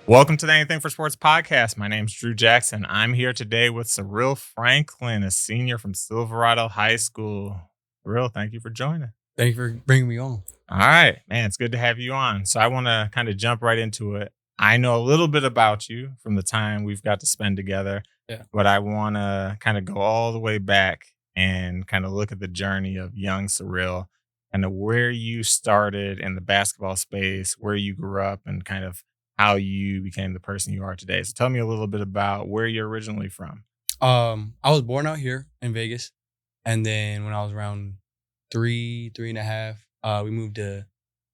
Welcome to the Anything for Sports podcast. My name's Drew Jackson. I'm here today with Cyril Franklin, a senior from Silverado High School. Cyril, thank you for joining. Thank you for bringing me on. All right, man, it's good to have you on. So I want to kind of jump right into it. I know a little bit about you from the time we've got to spend together, but I want to kind of go all the way back and kind of look at the journey of young Cyril and where you started in the basketball space, where you grew up, and kind of how you became the person you are today. So tell me a little bit about where you're originally from. I was born out here in Vegas. And then when I was around three and a half, we moved to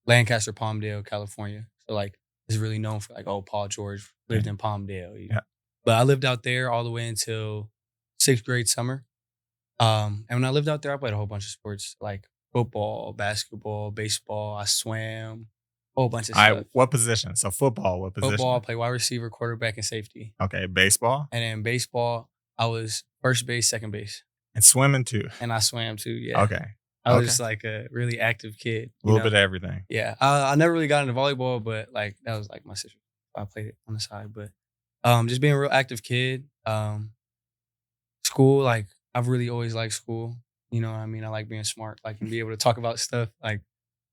Lancaster, Palmdale, California. So it's really known for Paul George lived in Palmdale. Yeah. But I lived out there all the way until 6th grade summer. And when I lived out there, I played a whole bunch of sports like football, basketball, baseball. I swam. Whole bunch of stuff. What position? So football, what position? Football, I play wide receiver, quarterback, and safety. Okay, baseball? And then baseball, I was first base, second base. And swimming too? And I swam too, yeah. Okay. I was like a really active kid. A little bit of everything. Yeah. I never really got into volleyball, but that was my sister. I played it on the side. But just being a real active kid. School, I've really always liked school. You know what I mean? I like being smart, and be able to talk about stuff.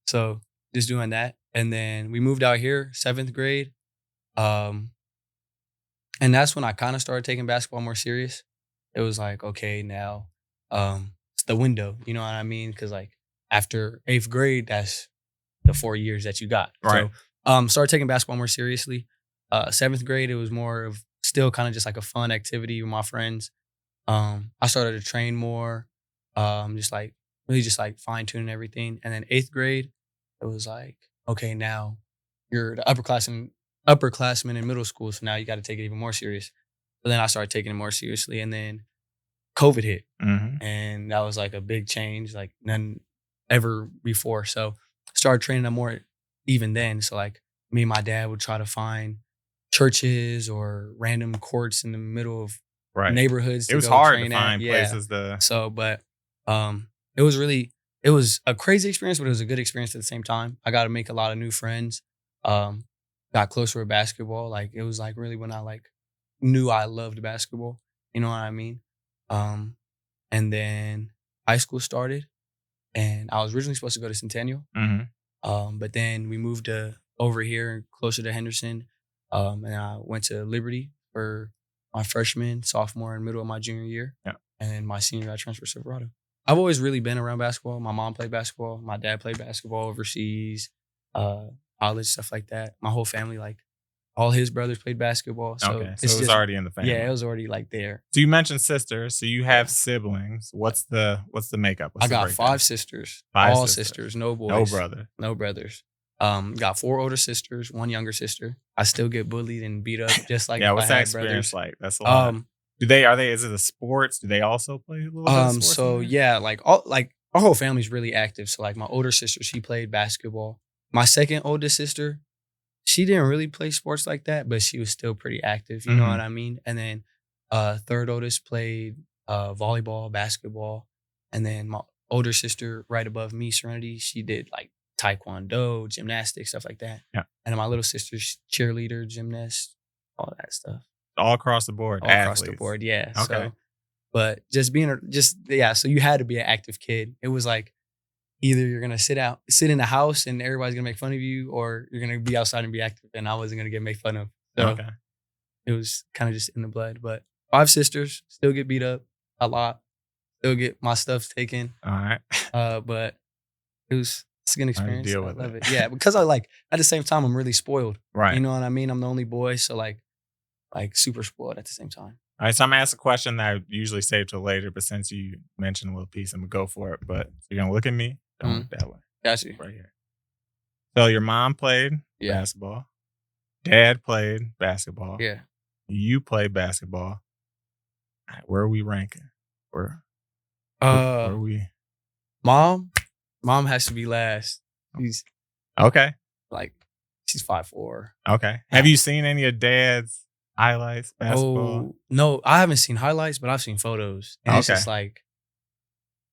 So just doing that. And then we moved out here, 7th grade. And that's when I kind of started taking basketball more serious. It was okay, now it's the window, you know what I mean? Because after 8th grade, that's the 4 years that you got. Right. So started taking basketball more seriously. 7th grade, it was more of still kind of just a fun activity with my friends. I started to train more, really fine tuning everything. And then 8th grade, it was okay, now you're the upperclassman in middle school, so now you got to take it even more serious. But then I started taking it more seriously, and then COVID hit, and that was a big change, none ever before. So started training them more even then. So me and my dad would try to find churches or random courts in the middle of neighborhoods. It was hard to find places to. So, but it was a crazy experience, but it was a good experience at the same time. I got to make a lot of new friends. Got closer with basketball. It was really when I knew I loved basketball. You know what I mean? And then high school started, and I was originally supposed to go to Centennial. But then we moved over here closer to Henderson. And I went to Liberty for my freshman, sophomore, and middle of my junior year. Yeah. And then my senior, I transferred to Silverado. I've always really been around basketball. My mom played basketball. My dad played basketball overseas, college, stuff like that. My whole family, all his brothers played basketball. So it was already in the family. Yeah, it was already there. So you mentioned sisters. So you have siblings. What's the makeup? I got 5 sisters. All sisters, no boys. No brothers. Got 4 older sisters, 1 younger sister. I still get bullied and beat up just like what's that experience like? That's a lot. Is it a sports? Do they also play a little bit of sports? So yeah, our whole family's really active. So my older sister, she played basketball. My second oldest sister, she didn't really play sports like that, but she was still pretty active. You know what I mean? And then third oldest played volleyball, basketball. And then my older sister right above me, Serenity, she did taekwondo, gymnastics, stuff like that. Yeah. And then my little sister's cheerleader, gymnast, all that stuff. All across the board. Across the board, yeah. Okay. So, but so you had to be an active kid. It was either you're gonna sit in the house and everybody's gonna make fun of you, or you're gonna be outside and be active, and I wasn't gonna get made fun of. So it was kind of just in the blood. But 5 sisters, still get beat up a lot, still get my stuff taken. All right. But it's a good experience. I love it. Yeah, because at the same time I'm really spoiled. Right. You know what I mean? I'm the only boy, so super spoiled at the same time. All right, so I'm going to ask a question that I usually save till later, but since you mentioned a little piece, I'm going to go for it. But you're going to look at me. Don't look that way. Got you. Right here. So your mom played basketball. Dad played basketball. Yeah. You played basketball. All right, where are we ranking? Where are we? Mom has to be last. She's okay. She's 5'4". Okay. Have you seen any of Dad's highlights basketball? Oh, no, I haven't seen highlights, but I've seen photos. And it's just when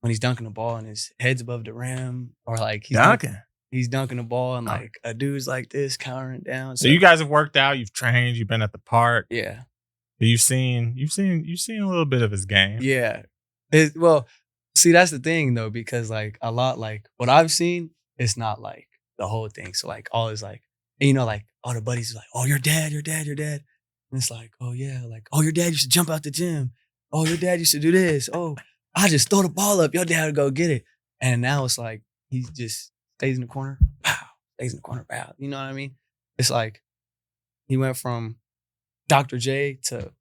he's dunking the ball and his head's above the rim, or he's dunking. he's dunking the ball and like a dude's like this countering down. So you guys have worked out, you've trained, you've been at the park. Yeah. You've seen a little bit of his game. Yeah. Well, see, that's the thing though, because like a lot like what I've seen, it's not like the whole thing. So like all is like, you know, like all the buddies are like, oh, you're dad. And it's like, oh yeah, like, oh, your dad used to jump out the gym. Oh, your dad used to do this. Oh, I just throw the ball up. Your dad would go get it. And now it's like he just stays in the corner. Pow. Stays in the corner. Pow. You know what I mean? It's like he went from Dr. J to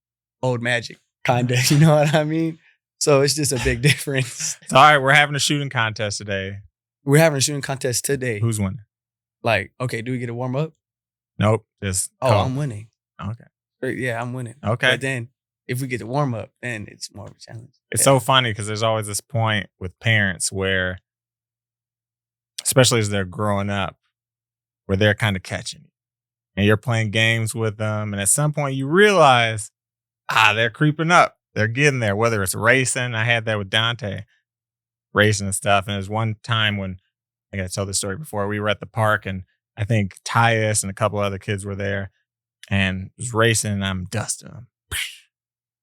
old Magic, kind of. You know what I mean? So it's just a big difference. So, all right, we're having a shooting contest today. We're having a shooting contest today. Who's winning? Like, okay, do we get to warm up? Nope. Just I'm winning. Okay. Yeah, I'm winning. Okay. But then if we get to warm up, then it's more of a challenge. It's so funny because there's always this point with parents where, especially as they're growing up, where they're kind of catching you. And you're playing games with them. And at some point you realize, they're creeping up. They're getting there, whether it's racing. I had that with Dante, racing and stuff. And there's one time when, I got to tell this story before, we were at the park and I think Tyus and a couple other kids were there and was racing and I'm dusting them.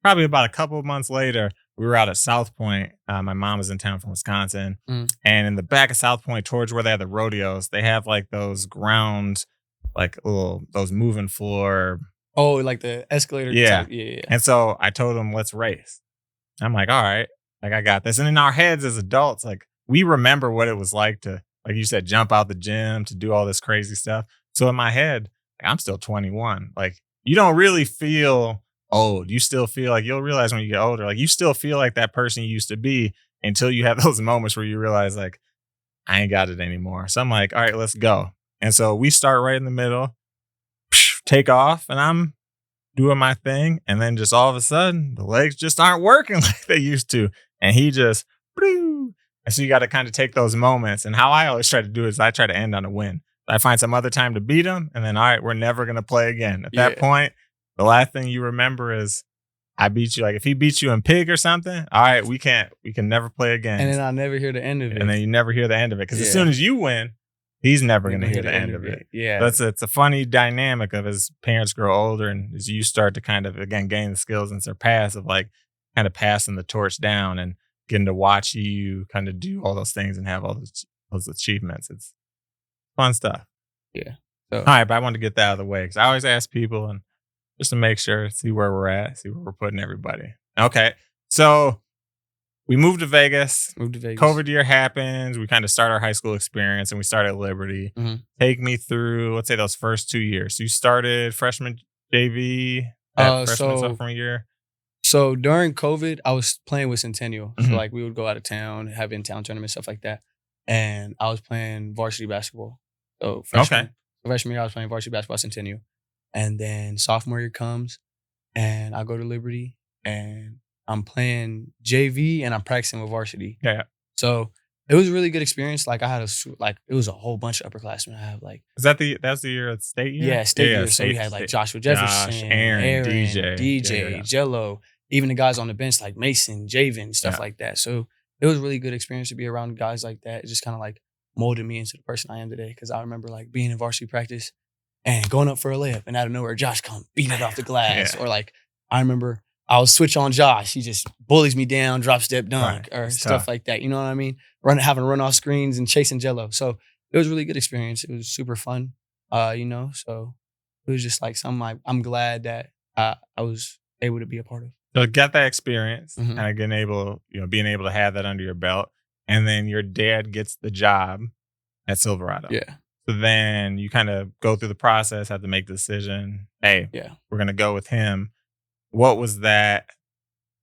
Probably about a couple of months later, we were out at South Point. My mom was in town from Wisconsin. And in the back of South Point, towards where they have the rodeos, they have like those ground, like those moving floor. Oh, like the escalator. Yeah. Yeah. And so I told them, let's race. I'm like, all right, like I got this. And in our heads as adults, like we remember what it was like to, like you said, jump out the gym, to do all this crazy stuff. So in my head, I'm still 21. Like you don't really feel old. You still feel like, you'll realize when you get older, like you still feel like that person you used to be until you have those moments where you realize like, I ain't got it anymore. So I'm like, all right, let's go. And so we start right in the middle, take off, and I'm doing my thing. And then just all of a sudden, the legs just aren't working like they used to. And he just, and so you got to kind of take those moments. And how I always try to do is I try to end on a win. I find some other time to beat him. And then, all right, we're never going to play again. At that point, the last thing you remember is I beat you. Like if he beats you in pig or something, all right, we can never play again. And then I'll never hear the end of it. And then you never hear the end of it. Because as soon as you win, he's never going to hear the end of it. Yeah. It's a funny dynamic of as parents grow older and as you start to kind of, again, gain the skills and surpass of like kind of passing the torch down and getting to watch you kind of do all those things and have all those achievements. It's fun stuff. Yeah. So, all right, but I wanted to get that out of the way because I always ask people and just to make sure, see where we're at, see where we're putting everybody. Okay. So we moved to Vegas. COVID year happens. We kind of start our high school experience and we start at Liberty. Take me through, let's say, those first 2 years. So you started freshman JV, sophomore year. So during COVID, I was playing with Centennial. So like we would go out of town, have in-town tournaments, stuff like that. And I was playing varsity basketball. So freshman year, I was playing varsity basketball at Centennial. And then sophomore year comes and I go to Liberty and I'm playing JV and I'm practicing with varsity. Yeah. So it was a really good experience. Like I had it was a whole bunch of upperclassmen. I have like. That's the year at state year? Yeah, state year. So we had like Joshua Jefferson, Aaron, DJ, Jello, even the guys on the bench like Mason, Javen, stuff like that. So it was a really good experience to be around guys like that. It just kind of like molded me into the person I am today. Cause I remember like being in varsity practice and going up for a layup and out of nowhere, Josh come beating it off the glass. Or like, I remember I was switch on Josh. He just bullies me down, drop step dunk or stuff like that. You know what I mean? Having run off screens and chasing Jello. So it was a really good experience. It was super fun, so it was just like something I'm glad that I was able to be a part of. So get that experience and being able to have that under your belt. And then your dad gets the job at Silverado. Yeah. So then you kind of go through the process, have to make the decision. Hey, we're going to go with him. What was that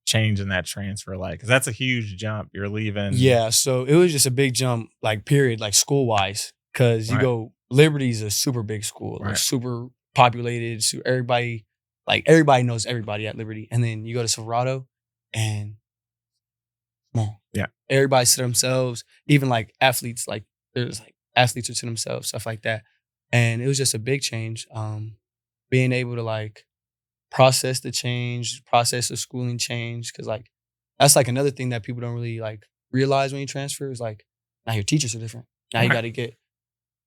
change in that transfer like? Because that's a huge jump. You're leaving. Yeah. So it was just a big jump, like period, like school wise. Because you go, Liberty's a super big school, like super populated. So everybody knows everybody at Liberty. And then you go to Silverado and small. Yeah. Everybody's to themselves. Even like athletes, like there's like athletes are to themselves, stuff like that. And it was just a big change. Being able to like process the change, process the schooling change. Cause like, that's like another thing that people don't really like realize when you transfer is like, now your teachers are different. Now you got to get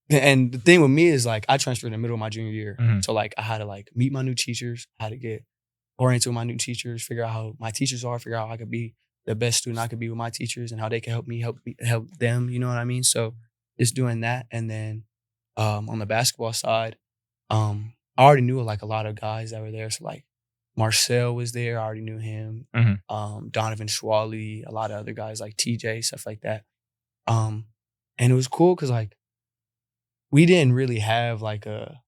And the thing with me is like I transferred in the middle of my junior year. Mhm. So like I had to like meet my new teachers, I had to get oriented with my new teachers, figure out how my teachers are, figure out how I could be the best student I could be with my teachers and how they can help me help them, you know what I mean? So just doing that. And then on the basketball side, I already knew like a lot of guys that were there. So like Marcel was there, I already knew him. Mhm. Donovan Schwally, a lot of other guys like TJ, stuff like that. And it was cool because like we didn't really have like a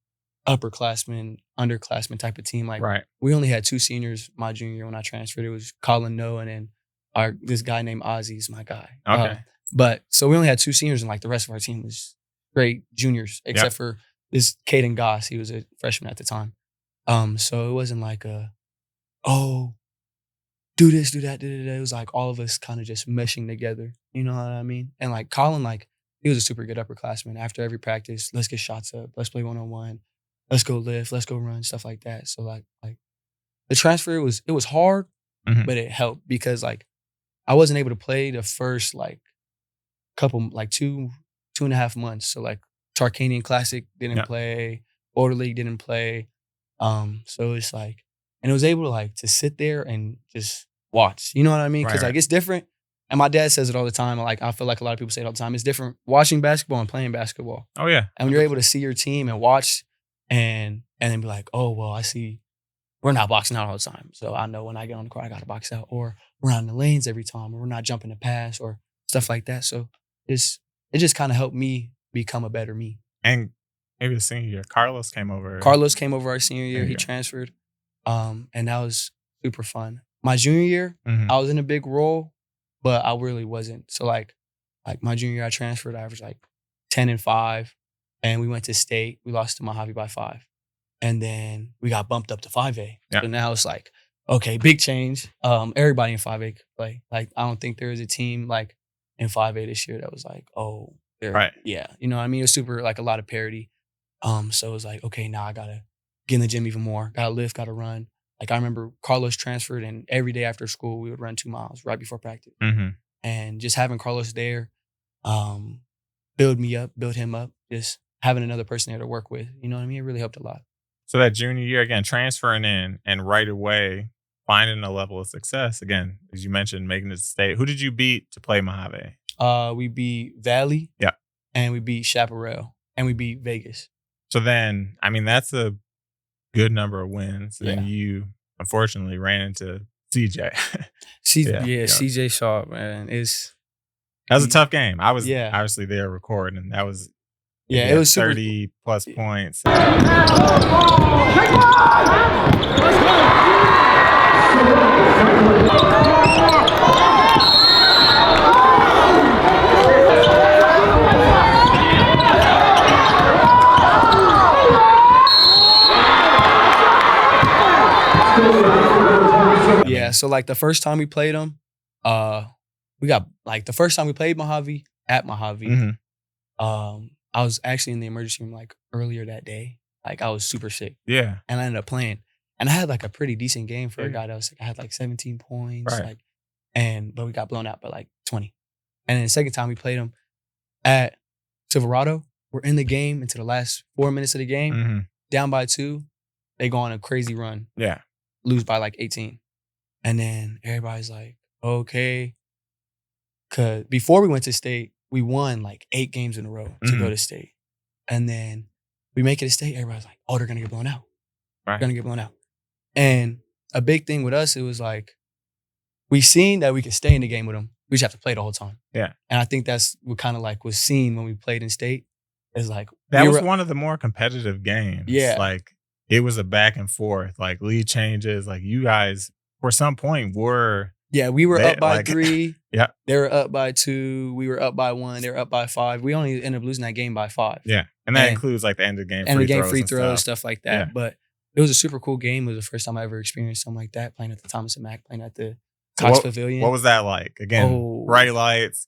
upperclassman, underclassman type of team. Like Right. we only had 2 seniors my junior year when I transferred. It was Colin No and then this guy named Ozzy is my guy. Okay. But so we only had 2 seniors and like the rest of our team was great juniors, except for this Caden Goss. He was a freshman at the time. So it wasn't like oh, do this, do that, da, da, da. It was like all of us kind of just meshing together. You know what I mean? And like Colin, like he was a super good upperclassman. After every practice, let's get shots up. Let's play 1-on-1. Let's go lift. Let's go run. Stuff like that. So like the transfer it was hard, but it helped because like I wasn't able to play the first like couple like 2.5 months. So like Tarkanian Classic didn't play. Border League didn't play. So it's like, and it was able to like to sit there and just watch. You know what I mean? Because like it's different. And my dad says it all the time. Like I feel like a lot of people say it all the time. It's different watching basketball and playing basketball. Oh yeah. And when you're able to see your team and watch and then be like, oh well, I see we're not boxing out all the time. So I know when I get on the court, I gotta box out. Or we're on the lanes every time, or we're not jumping the pass or stuff like that. So it just kind of helped me become a better me. And maybe the senior year, Carlos came over our senior year. He transferred. And that was super fun. My junior year, I was in a big role, but I really wasn't. So like my junior year, I transferred. I averaged like 10-5, and we went to state. We lost to Mojave by 5, and then we got bumped up to 5A. Yeah. So now it's like, okay, big change. Everybody in 5A could play. Like I don't think there was a team like in 5A this year that was like, oh, yeah, you know what I mean? It was super like a lot of parity. So it was like, okay, now I gotta get in the gym even more. Gotta lift, gotta run. Like I remember Carlos transferred, and every day after school we would run 2 miles right before practice. And just having Carlos there, build me up, build him up. Just having another person there to work with, you know what I mean? It really helped a lot. So that junior year, again, transferring in and right away finding a level of success. Again, as you mentioned, making it to state. Who did you beat to play Mojave? We beat Valley. Yeah. And we beat Chaparral. And we beat Vegas. So then, I mean, that's a good number of wins. And you, unfortunately, ran into CJ. CJ Shaw, man. That was a tough game. I was obviously there recording, and that was it was 30 plus points. Yeah, so like the first time we played them, we got like the first time we played Mojave at Mojave. I was actually in the emergency room like earlier that day. Like I was super sick. Yeah. And I ended up playing. And I had like a pretty decent game for a guy that was like, I had like 17 points. Right. But we got blown out by like 20. And then the second time we played them at Silverado, we're in the game into the last 4 minutes of the game, down by 2. They go on a crazy run. Yeah. Lose by like 18. And then everybody's like, okay. Cause before we went to state, we won like 8 games in a row to go to state. And then we make it to state, everybody's like, oh, they're gonna get blown out. Right. They're gonna get blown out. And a big thing with us, it was like, we seen that we could stay in the game with them. We just have to play the whole time. Yeah. And I think that's what kind of like was seen when we played in state. Is like that was one of the more competitive games. Yeah. Like it was a back and forth, like lead changes. Like you guys, for some point, were we were up by 3. Yeah. They were up by 2. We were up by 1. They were up by 5. We only ended up losing that game by 5. Yeah. And that includes like the end of the game free throws, stuff like that. Yeah. But it was a super cool game. It was the first time I ever experienced something like that, playing at the Thomas and Mack, playing at the Cox Pavilion. What was that like? Again, bright lights.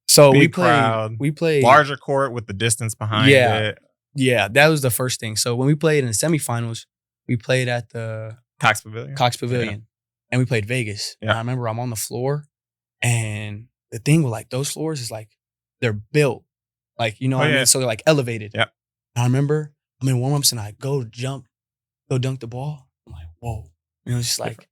So big crowd. We played larger court with the distance behind it. Yeah, that was the first thing. So when we played in the semifinals, we played at the Cox Pavilion. Yeah. And we played Vegas. Yeah. And I remember I'm on the floor, and the thing with like those floors is like they're built Like, you know what I mean? So they're like elevated. Yep. And I remember I'm in warm-ups and I go dunk the ball. I'm like, whoa. You know, it's just like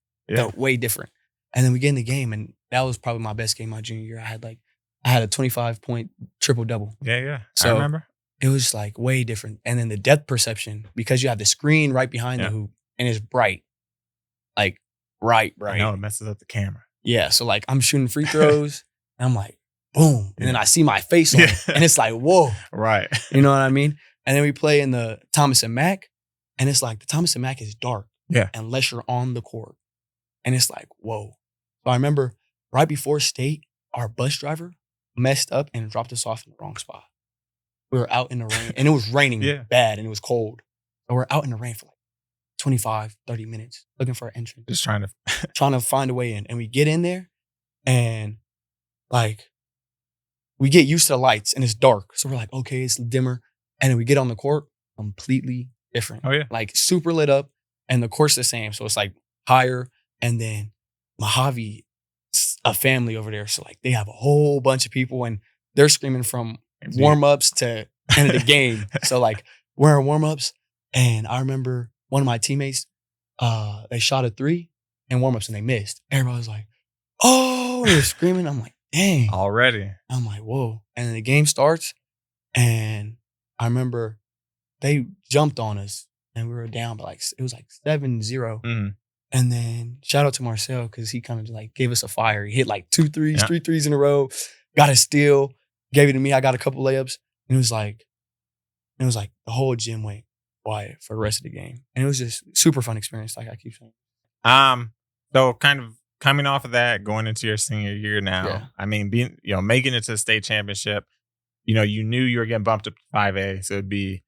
way different. And then we get in the game, and that was probably my best game my junior year. I had a 25-point triple-double. Yeah. So I remember. It was like way different. And then the depth perception, because you have the screen right behind the hoop and it's bright. Like bright. I know, it messes up the camera. Yeah. So like I'm shooting free throws and I'm like, boom. And then I see my face on it and it's like, whoa. Right. You know what I mean? And then we play in the Thomas and Mack, and it's like the Thomas and Mack is dark. Yeah. Unless you're on the court. And it's like, whoa. So I remember right before state, our bus driver messed up and dropped us off in the wrong spot. We were out in the rain, and it was raining bad, and it was cold. So we're out in the rain for like 25, 30 minutes looking for an entrance. Just trying to find a way in. And we get in there, and like we get used to the lights, and it's dark. So we're like, okay, it's dimmer. And then we get on the court, completely different. Oh, yeah. Like super lit up, and the court's the same. So it's like higher. And then Mojave, a family over there. So like they have a whole bunch of people, and they're screaming from warm-ups to end of the game. So like we're in warm-ups, and I remember one of my teammates, they shot a 3 in warm-ups and they missed. Everybody was like, oh, they're screaming. I'm like, dang. Already. I'm like, whoa. And then the game starts, and I remember they jumped on us and we were down, but like it was like 7-0. Mm-hmm. And then shout out to Marcel, because he kind of like gave us a fire. He hit like 2 threes, 3 threes in a row, got a steal, gave it to me. I got a couple layups. And it was like the whole gym went quiet for the rest of the game. And it was just super fun experience, like I keep saying. So kind of coming off of that, going into your senior year now, I mean, making it to the state championship, you knew you were getting bumped up to 5A, so it'd be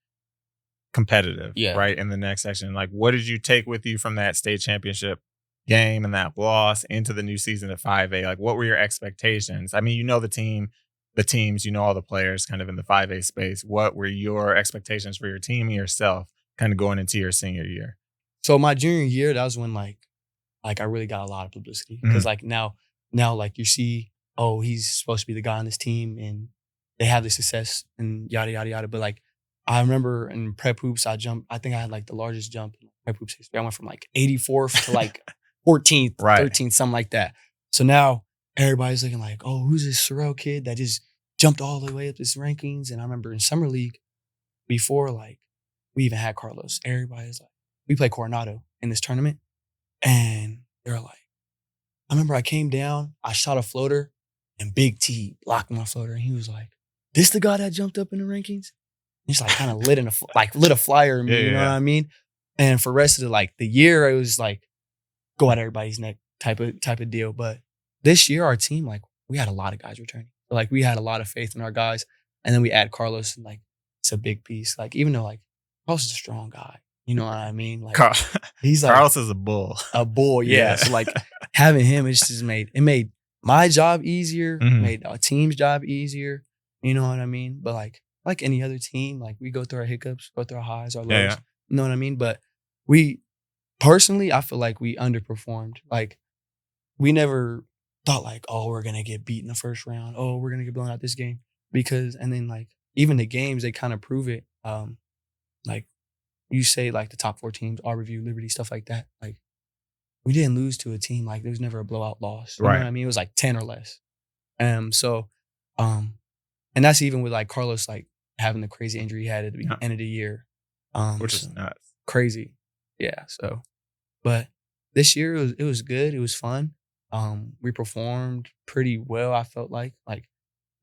competitive, right, in the next section. Like, what did you take with you from that state championship game and that loss into the new season at 5A? Like, what were your expectations? I mean, the teams, all the players kind of in the 5A space. What were your expectations for your team and yourself kind of going into your senior year? So my junior year, that was when like I really got a lot of publicity, because like now like you see, oh, he's supposed to be the guy on this team and they have the success and yada, yada, yada. But like, I remember in prep hoops, I think I had like the largest jump in prep hoops history. I went from like 84th to like 14th, 13th, something like that. So now everybody's looking like, oh, who's this Cyril kid that just jumped all the way up this rankings? And I remember in summer league, before like we even had Carlos, everybody's like, we played Coronado in this tournament. And they're like, I remember I came down, I shot a floater, and Big T blocked my floater. And he was like, this the guy that jumped up in the rankings? And he's like kind of lit a flyer in me, you know what I mean? And for the rest of the year, it was like go at everybody's neck type of deal. But this year, our team, like, we had a lot of guys returning. Like, we had a lot of faith in our guys. And then we add Carlos, and like, it's a big piece. Like, even though like Carlos is a strong guy, you know what I mean? Like, he's like, Carlos is a bull. A bull, yeah. So like having him, it just made my job easier, made our team's job easier. You know what I mean? But like any other team, like we go through our hiccups, go through our highs, our lows. You know what I mean? But personally, I feel like we underperformed. Like, we never thought like, oh, we're going to get beat in the first round. Oh, we're going to get blown out this game. And then like, even the games, they kind of prove it. Like, you say like the top 4 teams, RWE, Liberty, stuff like that. Like, we didn't lose to a team. Like, there was never a blowout loss. You know what I mean? It was like 10 or less. And that's even with like Carlos, like having the crazy injury he had at the end of the year. Which is nuts. Crazy. Yeah. So, but this year it was good. It was fun. We performed pretty well. I felt like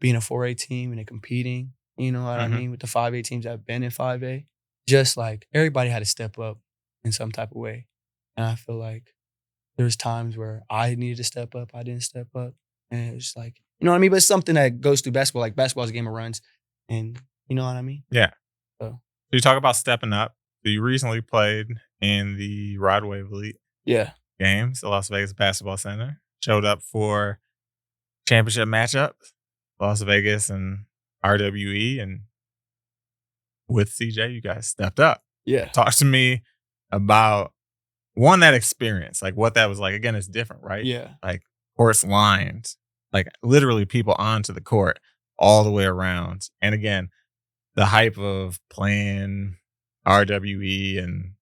being a 4A team and competing, you know what I mean? With the 5A teams that have been in 5A, just like everybody had to step up in some type of way. And I feel like there's times where I needed to step up. I didn't step up. And it was like, you know what I mean? But it's something that goes through basketball. Like, basketball is a game of runs. And you know what I mean? Yeah. So you talk about stepping up. So you recently played in the RWE Elite Games at Las Vegas Basketball Center. Showed up for championship matchups, Las Vegas and RWE. And with CJ, you guys stepped up. Yeah. Talk to me about, that experience. Like, what that was like. Again, it's different, right? Yeah. Like, courts lined. Like, literally people onto the court. all the way around. And again, the hype of playing RWE and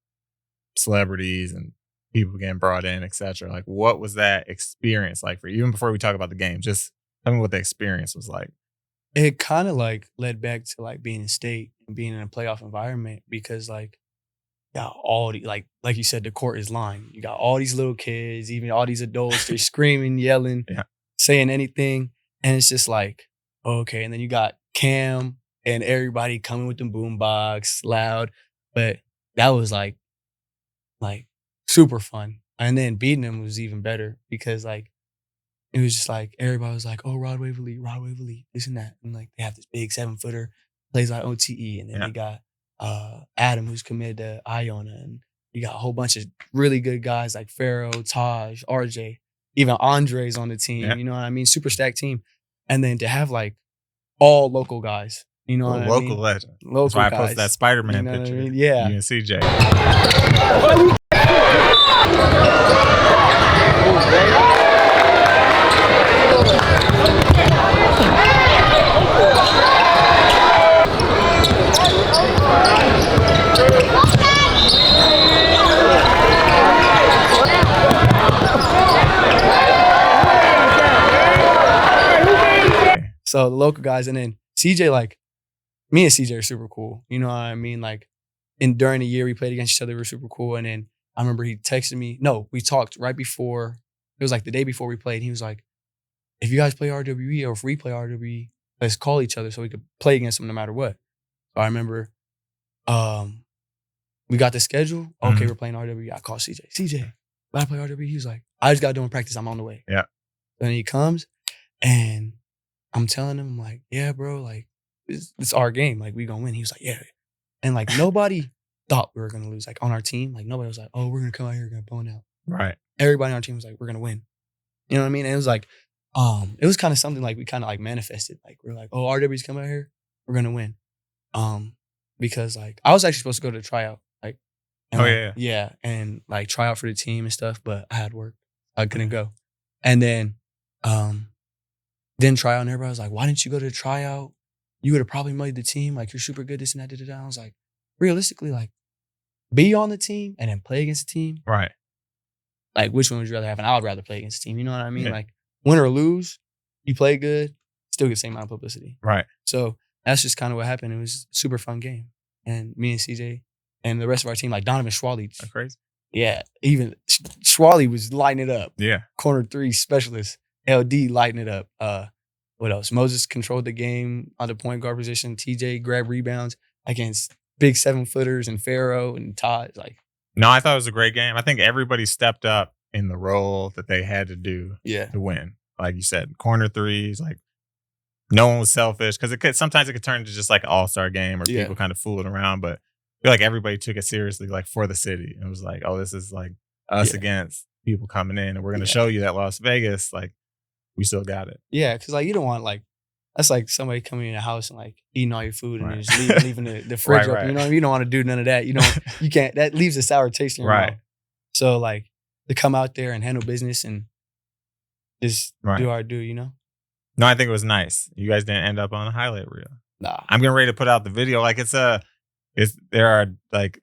celebrities and people getting brought in, etc. Like, what was that experience like for you? Even before we talk about the game, just tell me what the experience was like. It kind of like led back to like being in state and being in a playoff environment because like got all the like you said, the court is lined. You got all these little kids, even all these adults, they're screaming, yelling, saying anything. And it's just like, okay. And then you got Cam and everybody coming with the boombox loud. But that was like super fun. And then beating them was even better because like it was just like everybody was like, oh, Rod Wave Elite, this and that. And like they have this big 7-footer, plays like OTE. And then they got Adam, who's committed to Iona. And you got a whole bunch of really good guys like Pharaoh, Taj, RJ, even Andre's on the team. You know what I mean? Super stacked team. And then to have like all local guys. You know what I mean? Local legend. Local That's why guys. I posted that Spider-Man You know picture. what I mean? Yeah. You and CJ. So the local guys, and then CJ, like me and CJ are super cool. You know what I mean? Like, and during the year we played against each other, we were super cool. And then I remember he texted me. No, we talked right before. It was like the day before we played. He was like, "If you guys play RWE or if we play RWE, let's call each other so we could play against them no matter what." So I remember, we got the schedule. Okay, we're playing RWE. I called CJ. CJ, gotta play RWE. He was like, "I just got done practice. I'm on the way." Yeah. Then he comes, and I'm telling him, I'm like, yeah, bro, like, it's our game. Like, we gonna win. He was like, yeah. And, like, nobody thought we were gonna lose. Like, on our team, like, nobody was like, oh, we're gonna come out here and get blown out. Right. Everybody on our team was like, we're gonna win. You know what I mean? And it was like, it was kind of something like we kind of like manifested. Like, we're like, oh, RW's coming out here. We're gonna win. Because, like, I was actually supposed to go to the tryout. Like, and, yeah. And, like, try out for the team and stuff, but I had work. I couldn't go. And then, didn't try out, and everybody was like, why didn't you go to the tryout? You would have probably made the team. Like, you're super good, this and that, da, da, da. I was like, realistically, like, be on the team and then play against the team. Right. Like, which one would you rather have? And I would rather play against the team. You know what I mean? Yeah. Like, win or lose, you play good, still get the same amount of publicity. Right. So that's just kind of what happened. It was a super fun game. And me and CJ and the rest of our team, like Donovan Schwally. That's crazy. Yeah. Even Schwally was lighting it up. Yeah. Corner 3 specialist. LD lighting it up. What else? Moses controlled the game on the point guard position. TJ grabbed rebounds against big 7-footers and Pharaoh and Todd. Like, no, I thought it was a great game. I think everybody stepped up in the role that they had to do to win. Like you said, corner threes, like no one was selfish because sometimes it could turn into just like an all-star game or people kind of fooling around. But I feel like everybody took it seriously, like for the city. It was like, oh, this is like us against people coming in, and we're going to show you that Las Vegas, like, we still got it. Yeah, because like you don't want like that's like somebody coming in the house and like eating all your food and then just leaving the fridge open. You know, you don't want to do none of that. You know, you can't. That leaves a sour taste in your mouth. So like to come out there and handle business and just do our do. You know. No, I think it was nice. You guys didn't end up on a highlight reel. Nah, I'm getting ready to put out the video. Like there are like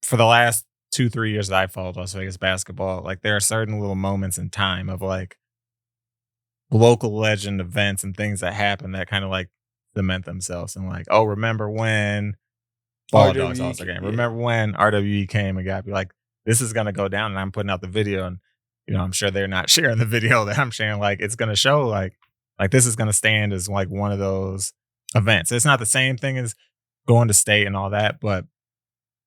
for the last 2-3 years that I followed Las Vegas basketball, like there are certain little moments in time of like local legend events and things that happen that kind of like cement themselves and like, oh, remember when Balldawgs All-Star Game? Remember when RWE came and got me? Like, this is gonna go down, and I'm putting out the video, and you know, I'm sure they're not sharing the video that I'm sharing. Like, it's gonna show like this is gonna stand as like one of those events. It's not the same thing as going to state and all that, but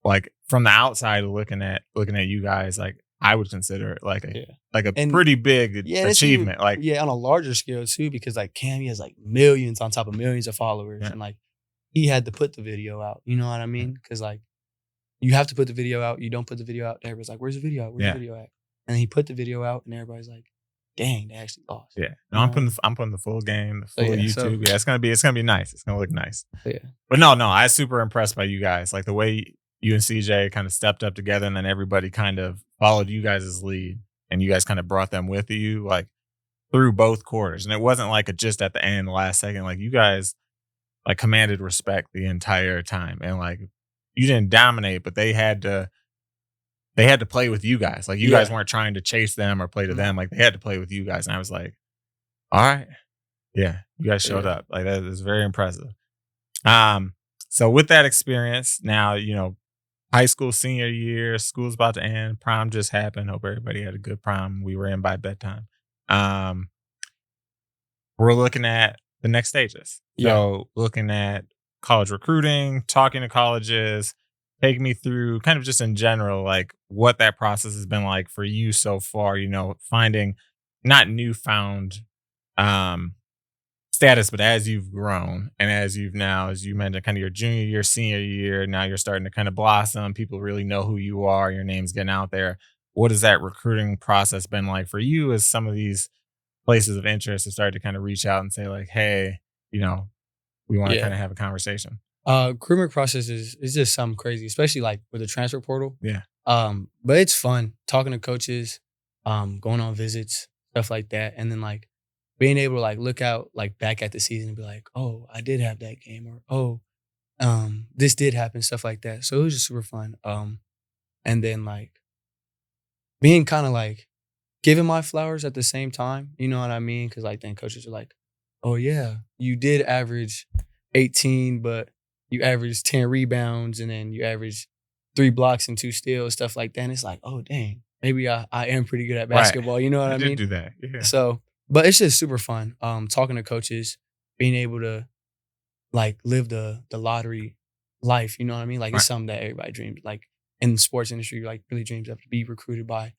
like from the outside looking at you guys, like I would consider it like a pretty big achievement. Like on a larger scale too, because like Cam, he has like millions on top of millions of followers, and like he had to put the video out. You know what I mean? Because like you have to put the video out. You don't put the video out, everybody's like, "Where's the video at? Where's the video at?" And he put the video out, and everybody's like, "Dang, they actually lost." Yeah, no, I'm putting the full game, the full YouTube. It's gonna be nice. It's gonna look nice. But no, I was super impressed by you guys. Like the way you and CJ kind of stepped up together, and then everybody kind of followed you guys' lead, and you guys kind of brought them with you. Like through both quarters. And it wasn't like a just at the end, last second. Like you guys like commanded respect the entire time. And like you didn't dominate, but they had to play with you guys. Like you guys Yeah. weren't trying to chase them or play to No. them. Like they had to play with you guys. And I was like, all right. Yeah, you guys showed Yeah. up. Like that is very impressive. Um, so with that experience, now, high school senior year, school's about to end, prom just happened. Hope everybody had a good prom. We were in by bedtime. Um, we're looking at the next stages. Yeah. So looking at college recruiting, talking to colleges, take me through kind of just in general, like what that process has been like for you so far, finding not newfound um status, but as you've grown and as you've now, as you mentioned, kind of your junior year, senior year, now you're starting to kind of blossom. People really know who you are. Your name's getting out there. What has that recruiting process been like for you as some of these places of interest have started to kind of reach out and say like, hey, we want to kind Yeah. of have a conversation? Recruitment process is just something crazy, especially like with the transfer portal. Yeah. But it's fun talking to coaches, going on visits, stuff like that. And then like being able to like look out like back at the season and be like, oh, I did have that game, or oh, this did happen, stuff like that. So it was just super fun. And then like being kind of like giving my flowers at the same time, you know what I mean? Cause like then coaches are like, oh yeah, you did average 18, but you averaged 10 rebounds and then you averaged 3 blocks and 2 steals, stuff like that. And it's like, oh dang, maybe I am pretty good at Right. basketball, you know what You I did mean? do that. Yeah. So, but it's just super fun. Talking to coaches, being able to like live the lottery life, you know what I mean? Like it's Right. something that everybody dreams. Like in the sports industry, like really dreams of to be recruited by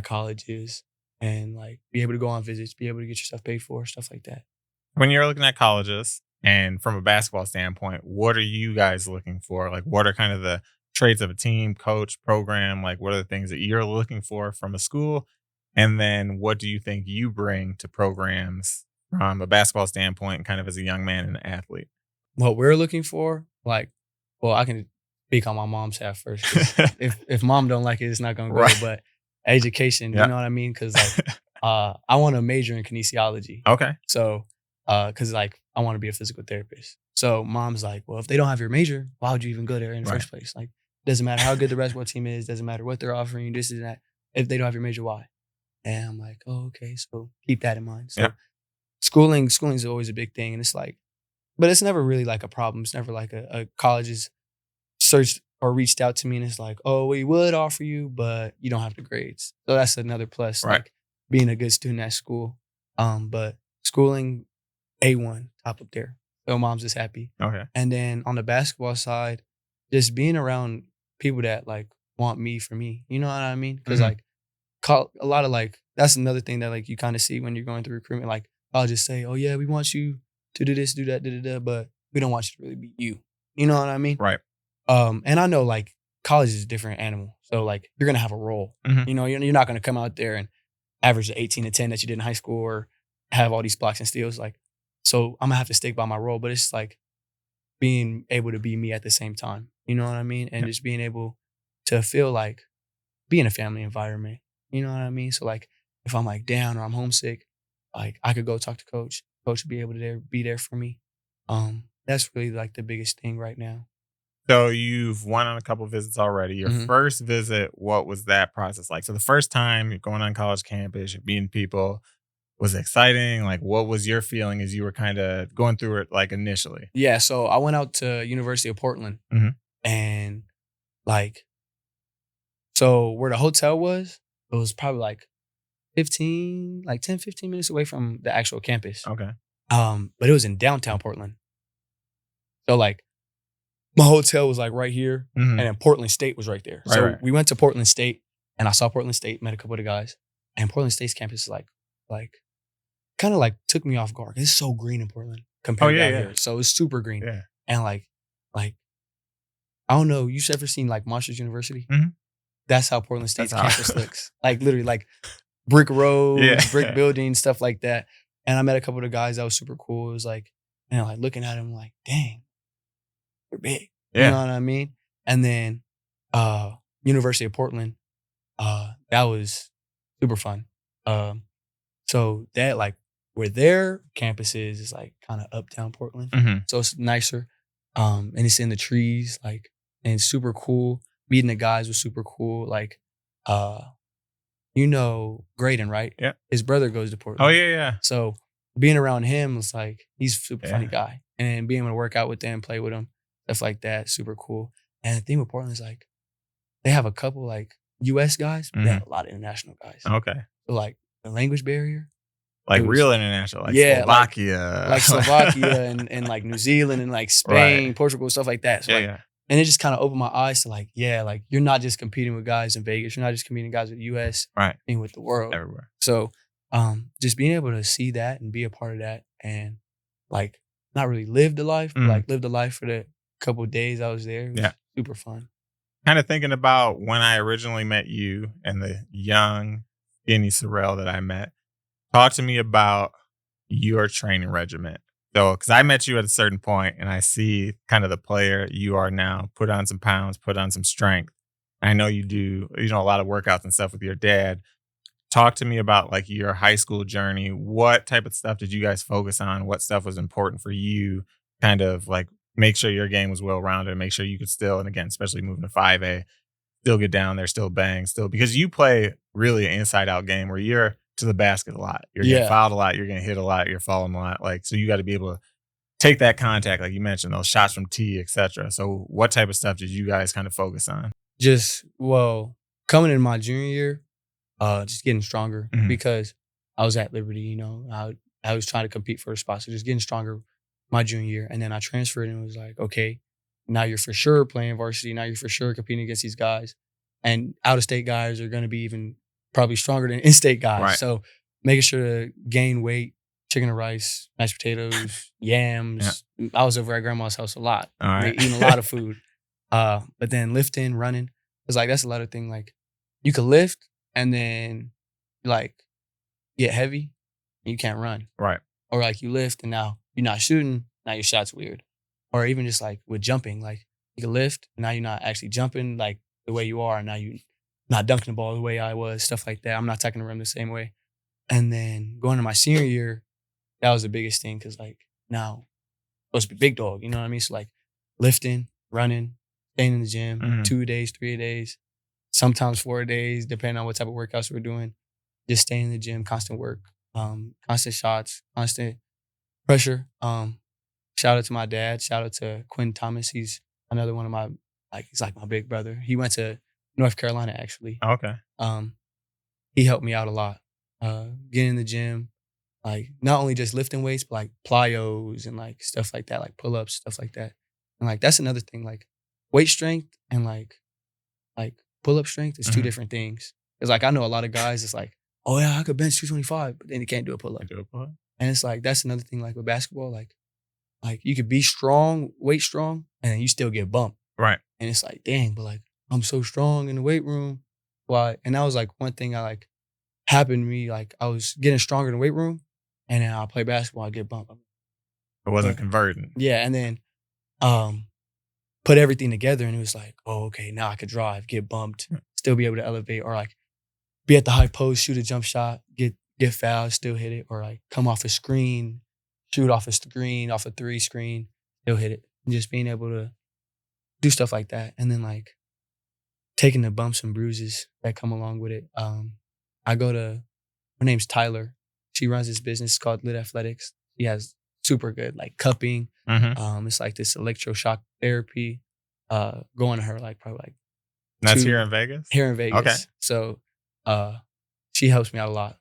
colleges and like be able to go on visits, be able to get your stuff paid for, stuff like that. When you're looking at colleges and from a basketball standpoint, what are you guys looking for? Like, what are kind of the traits of a team, coach, program? Like, what are the things that you're looking for from a school? And then what do you think you bring to programs from a basketball standpoint, kind of as a young man and an athlete? What we're looking for, like, well, I can speak on my mom's half first because if mom don't like it, it's not gonna go. Right. But education, you Yeah. know what I mean? Because like, I want to major in kinesiology. Okay. So, because like I want to be a physical therapist. So mom's like, well, if they don't have your major, why would you even go there in the Right. first place? Like, doesn't matter how good the basketball team is, doesn't matter what they're offering you, this and that. If they don't have your major, why? And I'm like, oh, okay. So keep that in mind. Yeah. So schooling is always a big thing, and it's like, but it's never really like a problem. It's never like a college has searched or reached out to me and it's like, oh, we would offer you, but you don't have the grades. So that's another plus, Right. like being a good student at school. But schooling, A1, top up there. So mom's is happy. Okay. And then on the basketball side, just being around people that like want me for me. You know what I mean? Because Mhm. like a lot of like that's another thing that like you kind of see when you're going through recruitment. Like I'll just say, oh yeah, we want you to do this, do that, da da da, but we don't want you to really be you. You know what I mean? Right. And I know like college is a different animal. So like you're gonna have a role. Mhm. You know, you're not gonna come out there and average the 18 to 10 that you did in high school or have all these blocks and steals. Like, so I'm gonna have to stick by my role. But it's like being able to be me at the same time. You know what I mean? And Yeah. just being able to feel like be in a family environment. You know what I mean? So like if I'm like down or I'm homesick, like I could go talk to coach. Coach would be able to be there for me. That's really like the biggest thing right now. So you've went on a couple visits already. Your Mhm. first visit, what was that process like? So the first time you're going on college campus, you're meeting people, was it exciting? Like, what was your feeling as you were kind of going through it, like initially? Yeah, so I went out to University of Portland Mhm. and like so where the hotel was, it was probably like 10, 15 minutes away from the actual campus. Okay. But it was in downtown Portland. So like my hotel was like right here and Mhm. then Portland State was right there. Right, So right. we went to Portland State and I saw Portland State, met a couple of the guys. And Portland State's campus is like kind of like took me off guard. It's so green in Portland Oh, compared to yeah, out yeah. here. So it's super green. Yeah. And like I don't know, you've ever seen like Monsters University? Mhm. That's how Portland That's State's how campus looks. Like literally like brick roads, brick Yeah. buildings, stuff like that. And I met a couple of the guys that was super cool. It was like, like looking at them like, dang, they're big. You know Yeah. what I mean? And then University of Portland, that was super fun. Um, So that like where their campus is like kind of uptown Portland. So it's nicer. And it's in the trees, like, and it's super cool. Meeting the guys was super cool. Like, you know, Graydon, right? Yeah. His brother goes to Portland. Oh, yeah. So being around him was like, he's a super funny guy. And being able to work out with them, play with him, stuff like that, super cool. And the thing with Portland is like, they have a couple like US guys, but they have a lot of international guys. Okay. So like the language barrier. Like real international, like Slovakia. Like Slovakia and like New Zealand and like Spain, Portugal, stuff like that. So and it just kind of opened my eyes to like, like you're not just competing with guys in Vegas. You're not just competing with guys with the US. Right. And with the world. Everywhere. So just being able to see that and be a part of that and like not really live the life, but like live the life for the couple of days I was there. It was super fun. Kind of thinking about when I originally met you and the young, skinny Cyril that I met. Talk to me about your training regimen. So, because I met you at a certain point and I see kind of the player you are now, put on some pounds, put on some strength. I know you do, a lot of workouts and stuff with your dad. Talk to me about like your high school journey. What type of stuff did you guys focus on? What stuff was important for you? Kind of like make sure your game was well-rounded, make sure you could still, and again, especially moving to 5A, still get down there, still bang, because you play really an inside-out game where you're to the basket a lot. You're getting fouled a lot. You're getting hit a lot. You're falling a lot. Like, so you got to be able to take that contact, like you mentioned, those shots from T, etc. So what type of stuff did you guys kind of focus on? Just, coming in my junior year, just getting stronger because I was at Liberty, I was trying to compete for a spot. So just getting stronger my junior year. And then I transferred and it was like, okay, now you're for sure playing varsity. Now you're for sure competing against these guys. And out-of-state guys are going to be even probably stronger than in-state guys. Right. So making sure to gain weight, chicken and rice, mashed potatoes, yams. Yeah. I was over at grandma's house a lot. All right. Eating a lot of food. But then lifting, running. It's like, that's a lot of thing. Like you could lift and then like get heavy and you can't run. Right. Or like you lift and now you're not shooting, now your shot's weird. Or even just like with jumping, like you can lift and now you're not actually jumping like the way you are. And now you're not dunking the ball the way I was, stuff like that. I'm not tackling the rim the same way. And then going to my senior year, that was the biggest thing because like now I'm supposed to be big dog, you know what I mean? So like lifting, running, staying in the gym, 2 days, 3 days, sometimes 4 days, depending on what type of workouts we're doing. Just staying in the gym, constant work, constant shots, constant pressure. Shout out to my dad. Shout out to Quinn Thomas. He's another one of my, he's like my big brother. He went to North Carolina, actually. Okay. He helped me out a lot. Getting in the gym, like not only just lifting weights, but like plyos and like stuff like that, like pull-ups, stuff like that. And like that's another thing, like weight strength and like pull-up strength is two different things. Because like I know a lot of guys, it's like, oh yeah, I could bench 225, but then you can't do a pull-up. And it's like that's another thing, like with basketball, like you could be strong, weight strong, and you still get bumped. Right. And it's like, dang, but like I'm so strong in the weight room. Why? And that was like one thing I like happened to me. Like I was getting stronger in the weight room, and then I'll play basketball, I get bumped. It wasn't converting. Yeah, and then put everything together, and it was like, oh, okay, now I could drive, get bumped, still be able to elevate, or like be at the high post, shoot a jump shot, get fouled, still hit it, or like come off a screen, shoot off a screen, off a 3 screen, still hit it. And just being able to do stuff like that. And then like taking the bumps and bruises that come along with it. I go to, her name's Tyler. She runs this business called Lit Athletics. She has super good like cupping. It's like this electroshock therapy. Going to her like probably like. That's here in Vegas? Here in Vegas. Okay. So she helps me out a lot.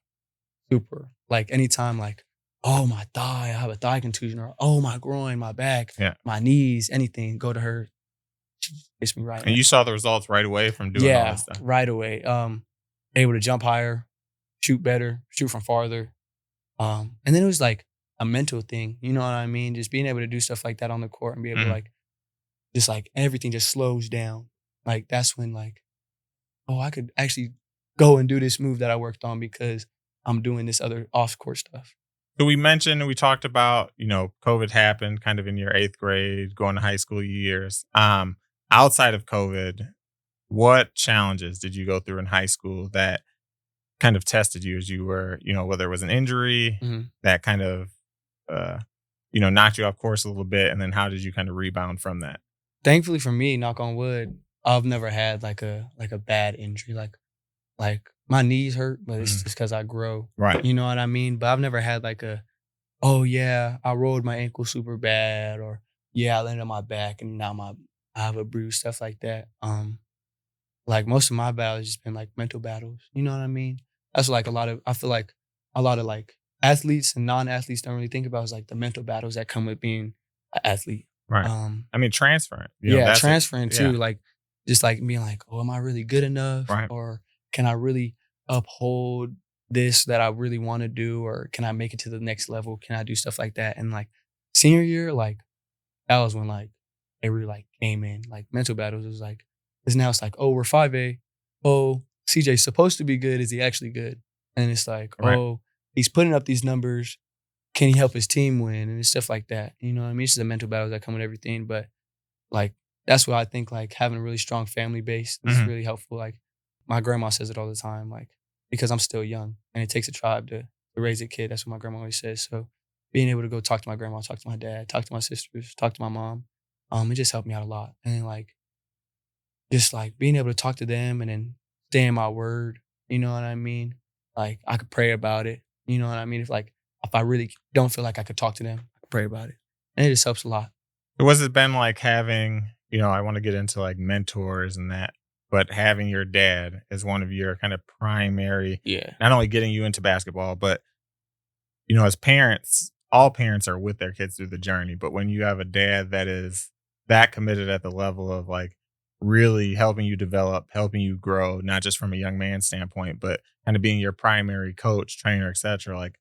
Super. Like anytime like, oh, my thigh, I have a thigh contusion, or oh, my groin, my back, my knees, anything, go to her. She gets me right. And you saw the results right away from doing all this stuff? Yeah, right away. Able to jump higher, shoot better, shoot from farther. And then it was like a mental thing, you know what I mean? Just being able to do stuff like that on the court and be able to like, just like everything just slows down. Like that's when like, oh, I could actually go and do this move that I worked on because I'm doing this other off-court stuff. So we talked about, COVID happened kind of in your 8th grade, going to high school years. Outside of COVID, what challenges did you go through in high school that kind of tested you as you were, whether it was an injury that kind of, knocked you off course a little bit, and then how did you kind of rebound from that? Thankfully for me, knock on wood, I've never had like a bad injury. Like my knees hurt, but it's just because I grow. Right. You know what I mean? But I've never had like oh yeah, I rolled my ankle super bad, or yeah, I landed on my back and now I have a bruise, stuff like that. Like most of my battles just been like mental battles. You know what I mean? That's like I feel like a lot of like athletes and non-athletes don't really think about is like the mental battles that come with being an athlete. Right. I mean, transferring. Yeah, transferring too. Like just like being like, oh, am I really good enough? Right. Or can I really uphold this that I really want to do? Or can I make it to the next level? Can I do stuff like that? And like senior year, like that was when like it really like came in. Like mental battles was like, because now it's like, oh, we're 5A. Oh, CJ's supposed to be good. Is he actually good? And it's like, oh, he's putting up these numbers. Can he help his team win? And it's stuff like that. You know what I mean? It's just the mental battles that come with everything. But like, that's what I think, like having a really strong family base is really helpful. Like my grandma says it all the time, like, because I'm still young and it takes a tribe to raise a kid. That's what my grandma always says. So being able to go talk to my grandma, talk to my dad, talk to my sisters, talk to my mom, it just helped me out a lot. And like, just like being able to talk to them and then stay in my word, you know what I mean? Like I could pray about it, you know what I mean? If I really don't feel like I could talk to them, I could pray about it. And it just helps a lot. What's it been like having, I want to get into like mentors and that, but having your dad as one of your kind of primary, not only getting you into basketball, but, as parents, all parents are with their kids through the journey. But when you have a dad that is that committed at the level of like really helping you develop, helping you grow, not just from a young man standpoint, but kind of being your primary coach, trainer, etc. Like,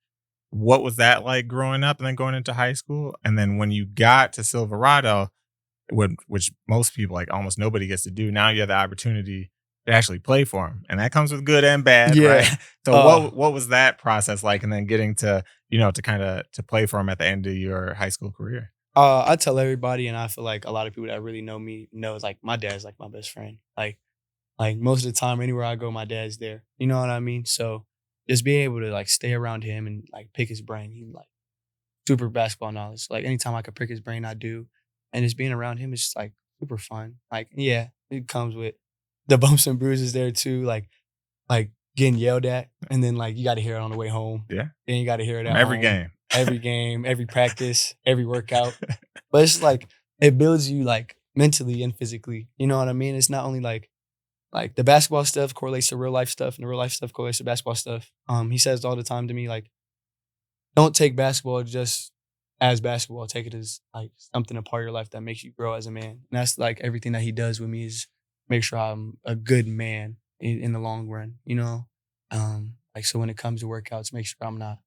what was that like growing up and then going into high school? And then when you got to Silverado, which most people, like almost nobody gets to do, now you have the opportunity to actually play for him. And that comes with good and bad, right? So what was that process like? And then getting to, to kind of to play for him at the end of your high school career? I tell everybody, and I feel like a lot of people that really know me knows like my dad's like my best friend. Like most of the time, anywhere I go, my dad's there. You know what I mean? So just being able to like stay around him and like pick his brain, he like super basketball knowledge. Like anytime I could pick his brain, I do. And just being around him is just like super fun. Like yeah, it comes with the bumps and bruises there too. Like getting yelled at, and then like you got to hear it on the way home. Yeah. Then you got to hear it at every home. game. Every game, every practice, every workout. But it's like it builds you like mentally and physically. You know what I mean? It's not only like the basketball stuff correlates to real life stuff, and the real life stuff correlates to basketball stuff. He says all the time to me, like, don't take basketball just as basketball. Take it as like something a part of your life that makes you grow as a man. And that's like everything that he does with me is make sure I'm a good man in the long run, you know? Like so when it comes to workouts, make sure I'm not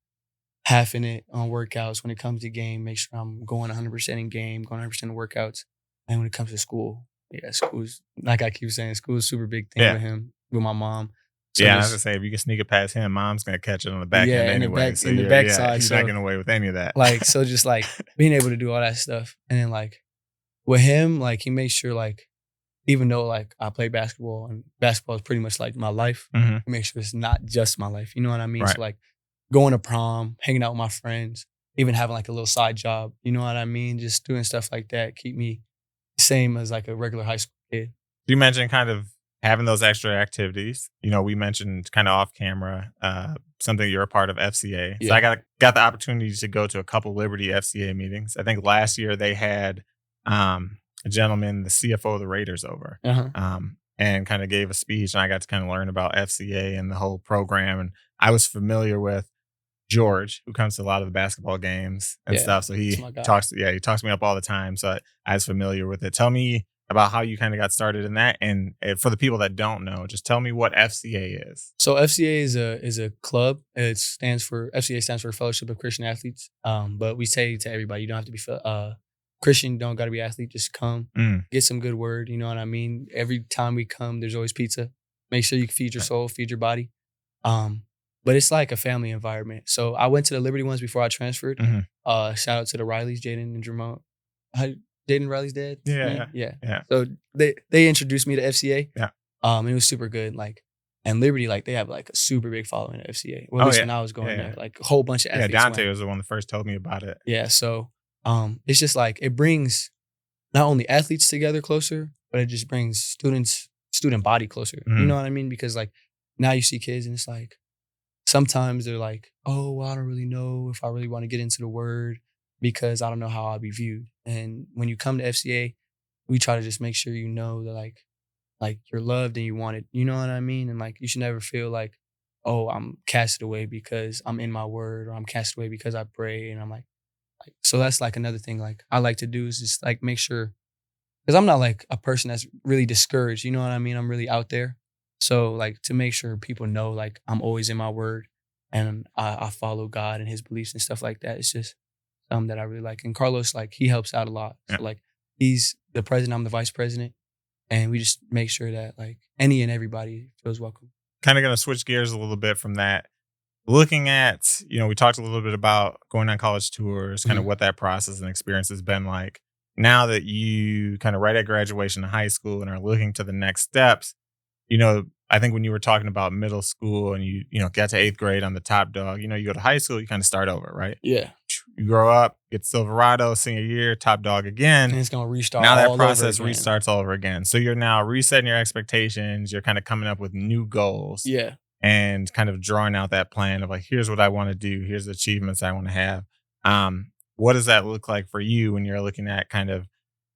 halving it on workouts. When it comes to game, make sure I'm going 100% in game, going 100% in workouts. And when it comes to school, school's, like I keep saying, school's a super big thing with him, with my mom. So I was gonna say, if you can sneak it past him, mom's gonna catch it on the back end anyway. In the backside, he's not getting away with any of that. Like, so just like being able to do all that stuff, and then like with him, like he makes sure like even though like I play basketball and basketball is pretty much like my life, he makes sure it's not just my life. You know what I mean? Right. So like going to prom, hanging out with my friends, even having like a little side job. You know what I mean? Just doing stuff like that keep me the same as like a regular high school kid. You mentioned kind of having those extra activities. We mentioned kind of off camera, something you're a part of FCA. So I got the opportunity to go to a couple Liberty FCA meetings. I think last year they had a gentleman, the CFO of the Raiders, over and kind of gave a speech, and I got to kind of learn about FCA and the whole program. And I was familiar with George, who comes to a lot of the basketball games and stuff. So he talks me up all the time. So I was familiar with it. Tell me about how you kind of got started in that, and for the people that don't know, just tell me what FCA is. So FCA is a club. FCA stands for Fellowship of Christian Athletes. But we say to everybody, you don't have to be Christian. You don't got to be athlete. Just come, get some good word. You know what I mean? Every time we come, there's always pizza. Make sure you feed your soul, feed your body. But it's like a family environment. So I went to the Liberty ones before I transferred. Shout out to the Rileys, Jaden and Jermone. Jaden Riley's dad? Yeah. So they introduced me to FCA. Yeah. It was super good. Like And Liberty, like, they have like a super big following at FCA. Well, at least when I was going there, like a whole bunch of athletes. Yeah, Dante was the one that first told me about it. Yeah, so it's just like it brings not only athletes together closer, but it just brings student body closer. Mm-hmm. You know what I mean? Because like now you see kids and it's like sometimes they're like, oh, well, I don't really know if I really want to get into the word because I don't know how I'll be viewed. And when you come to FCA, we try to just make sure you know that like you're loved and you want it. You know what I mean? And like you should never feel like, oh, I'm casted away because I'm in my word, or I'm casted away because I pray. And I'm like so that's like another thing like I like to do is just like make sure, because I'm not like a person that's really discouraged. You know what I mean? I'm really out there. So like to make sure people know like I'm always in my word and I follow God and his beliefs and stuff like that. It's just something that I really like. And Carlos, like he helps out a lot. Yeah. So like he's the president, I'm the vice president. And we just make sure that like any and everybody feels welcome. Kind of going to switch gears a little bit from that. Looking at, we talked a little bit about going on college tours, kind of what that process and experience has been like. Now that you kind of right at graduation of high school and are looking to the next steps, I think when you were talking about middle school and you got to 8th grade on the top dog, you go to high school, you kind of start over, right? Yeah. You grow up, get Silverado, senior year, top dog again. And it's going to restart. Now that process restarts all over again. So you're now resetting your expectations. You're kind of coming up with new goals. Yeah. And kind of drawing out that plan of like, here's what I want to do. Here's the achievements I want to have. What does that look like for you when you're looking at kind of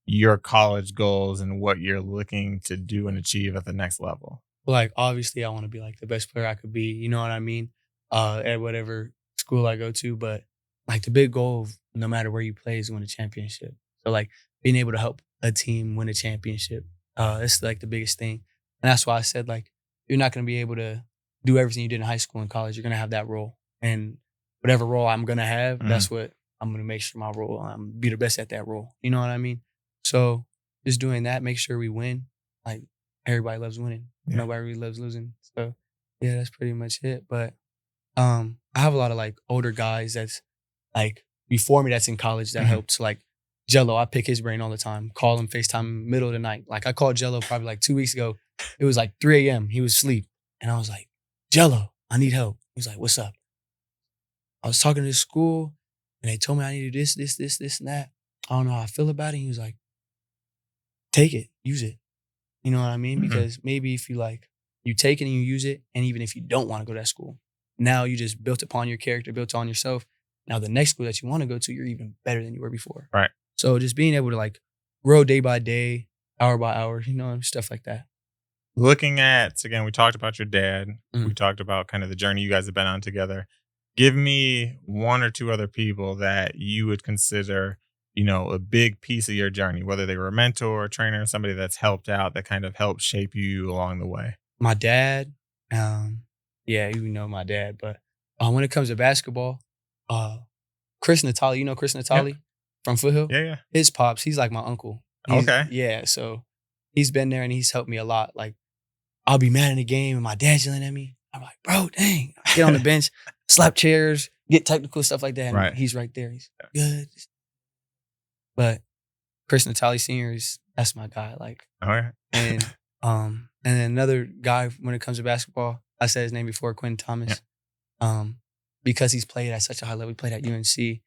your college goals and what you're looking to do and achieve at the next level? Like, obviously, I want to be like the best player I could be. You know what I mean? At whatever school I go to. But like the big goal of no matter where you play is win a championship. So like being able to help a team win a championship, it's like the biggest thing. And that's why I said like, you're not going to be able to do everything you did in high school and college. You're going to have that role. And whatever role I'm going to have, that's what I'm going to make sure my role, be the best at that role. You know what I mean? So just doing that, make sure we win. Like everybody loves winning. Yeah. Nobody really loves losing. So yeah, that's pretty much it. But I have a lot of like older guys that's like before me that's in college that helped. Like Jello, I pick his brain all the time. Call him, FaceTime middle of the night. Like I called Jello probably like 2 weeks ago. It was like 3 a.m. He was asleep. And I was like, Jello, I need help. He was like, what's up? I was talking to this school and they told me I need to do this, and that. I don't know how I feel about it. He was like, take it, use it. You know what I mean? Because maybe if you take it and you use it, and even if you don't want to go to that school, now you just built upon your character, built on yourself. Now the next school that you want to go to, you're even better than you were before. Right. So just being able to like grow day by day, hour by hour, stuff like that. Looking at, again, we talked about your dad. We talked about kind of the journey you guys have been on together. Give me one or two other people that you would consider, a big piece of your journey, whether they were a mentor, a trainer, somebody that's helped out, that kind of helped shape you along the way. My dad, my dad, but when it comes to basketball, Chris Natali, Chris Natali from Foothill? Yeah. His pops, he's like my uncle. Okay. Yeah, so he's been there and he's helped me a lot. Like, I'll be mad in the game and my dad's yelling at me. I'm like, bro, dang. I get on the bench, slap chairs, get technical, stuff like that. And he's right there. He's good. But Chris Natali Sr. that's my guy. Like, and then another guy when it comes to basketball, I said his name before, Quentin Thomas. Because he's played at such a high level. He played at UNC.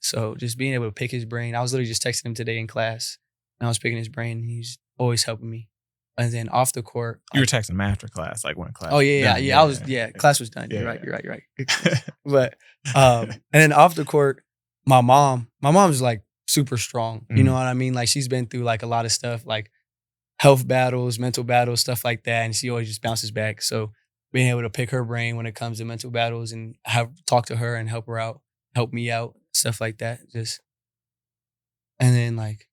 So just being able to pick his brain. I was literally just texting him today in class and I was picking his brain and he's always helping me. And then off the court, you were texting him after class, like when class. Oh yeah. Class was done. You're right. But and then off the court, my mom's like super strong. You know what I mean? Like she's been through like a lot of stuff, like health battles, mental battles, stuff like that, and she always just bounces back. So being able to pick her brain when it comes to mental battles and talk to her and help her out, help me out, stuff like that. And then like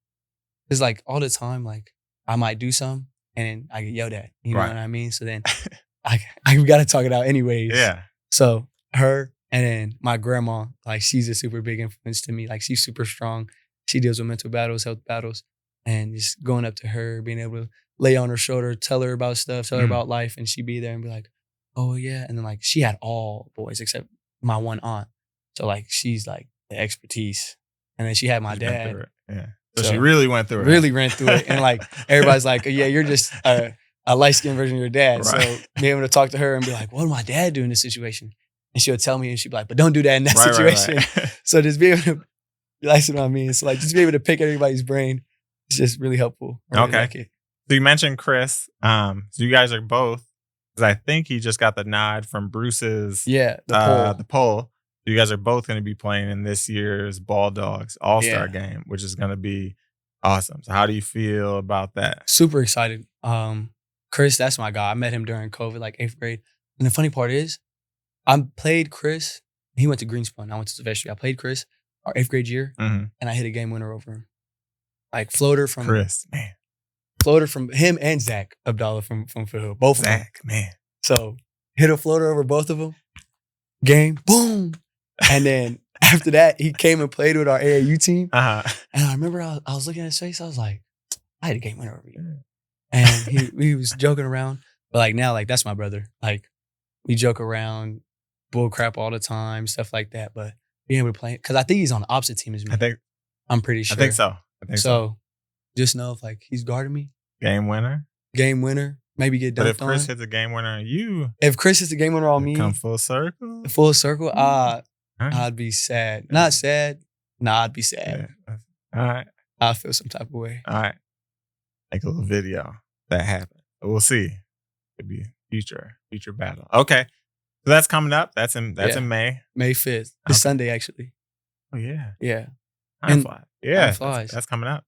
it's like all the time, like I might do something. And then I get yelled at, you know what I mean? So then I got to talk it out anyways. Yeah. So her and then my grandma, like she's a super big influence to me. Like she's super strong. She deals with mental battles, health battles, and just going up to her, being able to lay on her shoulder, tell her about stuff, tell her about life, and she'd be there and be like, oh yeah. And then like she had all boys except my one aunt. So like she's like the expertise. And then she had my dad. Yeah. So she really went through it. Really ran through it. And like everybody's like, yeah, you're just a light-skinned version of your dad. Right. So being able to talk to her and be like, what would my dad do in this situation? And she'll tell me, and she'll be like, but don't do that in that situation. Right. So just be able to, that's what I mean. So like just be able to pick everybody's brain. It's just really helpful. I really like it. So you mentioned Chris. So you guys are both, because I think he just got the nod from Bruce's the poll. You guys are both going to be playing in this year's Balldawgs All-Star game, which is going to be awesome. So how do you feel about that? Super excited. Chris, that's my guy. I met him during COVID, like 8th grade. And the funny part is, I played Chris. He went to Greenspun. I went to Sylvester. I played Chris our 8th grade year, and I hit a game winner over him. Like floater from Chris, man. Floater from him and Zach Abdallah from Foothill. Both of them. Zach, man. So hit a floater over both of them. Game, boom. And then after that, he came and played with our AAU team. And I remember I was looking at his face. I was like, I had a game winner over you. And he was joking around. But like now, like that's my brother. Like we joke around, bull crap all the time, stuff like that. But being able to play, because I think he's on the opposite team as me. I'm pretty sure. I think so. So just know if like he's guarding me. Game winner. Maybe get dunked on. But if Chris hits a game winner on you. If Chris hits a game winner on me. Come full circle. I'd be sad. Not sad. Nah, I'd be sad. Yeah. All right. I'll feel some type of way. All right. Make a little video that happened. But we'll see. Could be future battle. Okay. So that's coming up. That's in May. May 5th. This Sunday, actually. Oh, yeah. Yeah. Time flies. Yeah. That's coming up.